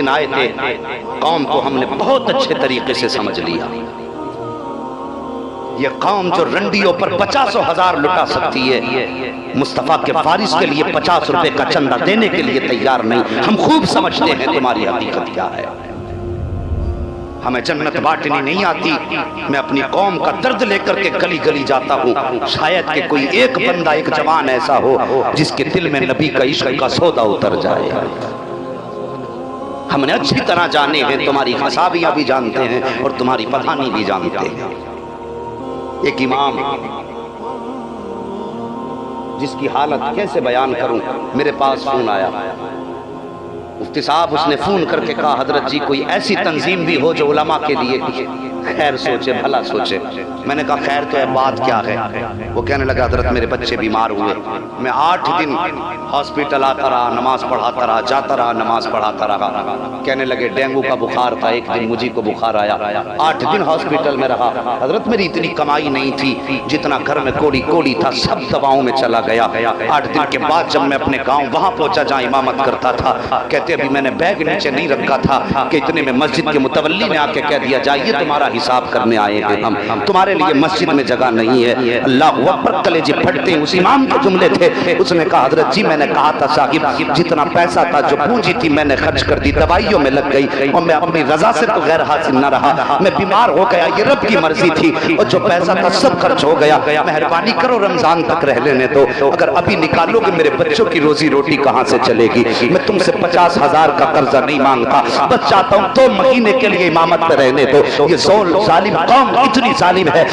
दिन आए थे, कौम को हमने बहुत अच्छे तरीके से समझ लिया। ये कौम जो रंडियों पर 50,000 लुटा सकती है, मुस्तफा के फारिस के लिए 50 रुपए का चंदा देने के लिए तैयार नहीं। हम खूब समझते हैं तुम्हारी हकीकत क्या है। हमें जन्नत बांटनी नहीं आती। मैं अपनी कौम का दर्द लेकर के गली गली जाता हूँ। शायद कि कोई एक बंदा, एक जवान ऐसा हो जिसके दिल में नबी का इश्क का सौदा उतर जाए। हमने अच्छी तरह जाने हैं, तुम्हारी खसाबियां भी जानते हैं और तुम्हारी पठानी भी जानते हैं। एक इमाम जिसकी हालत कैसे बयान करूं, मेरे पास फोन आया। मुफ्ती साहब, उसने फोन करके कहा, हजरत जी कोई ऐसी तंजीम भी हो जो उलमा के लिए खैर सोचे, भला सोचे। मैंने कहा खैर तो है, बात क्या है? वो कहने लगा, हजरत मेरे बच्चे बीमार हुए, मैं 8 दिन हॉस्पिटल आता रहा, नमाज पढ़ाता रहा, जाता रहा, नमाज पढ़ाता रहा। कहने लगे डेंगू का बुखार था, एक दिन मुझे को बुखार आया, 8 दिन हॉस्पिटल में रहा। हजरत मेरी इतनी कमाई नहीं थी, जितना घर में कोड़ी कोड़ी था सब दवाओं में चला गया। 8 दिन के बाद जब मैं अपने गाँव वहाँ पहुँचा जहाँ इमामत करता था, कहते अभी मैंने बैग नीचे नहीं रखा था कि इतने में मस्जिद के मुतवल्ली ने आके कह दिया, जाइए तुम्हारा हिसाब करने आए हैं हम, तुम्हारे लिए मस्जिद में जगह नहीं है। अल्लाह अकबर, कलेजे फटते। उस इमाम के जुमले थे। उसने कहा, हजरत जी मैंने कहा था साहिब, जितना पैसा था, जो पूंजी थी, मैंने खर्च कर दी, दवाइयों में लग गई और मैं अपनी रजा से तो गैर हासिल न रहा। मैं बीमार हो गया, ये रब की मर्जी थी और जो पैसा था सब खर्च हो गया। मेहरबानी करो, रमजान तक रह लेने दो। अगर अभी निकालोगे मेरे बच्चों की रोजी रोटी कहाँ से चलेगी? मैं तुमसे 50,000 का कर्जा नहीं मांगता, बस चाहता हूँ 2 महीने के लिए इमामत पे रहने दो। ये जालिम कौम इतनी जालिम है।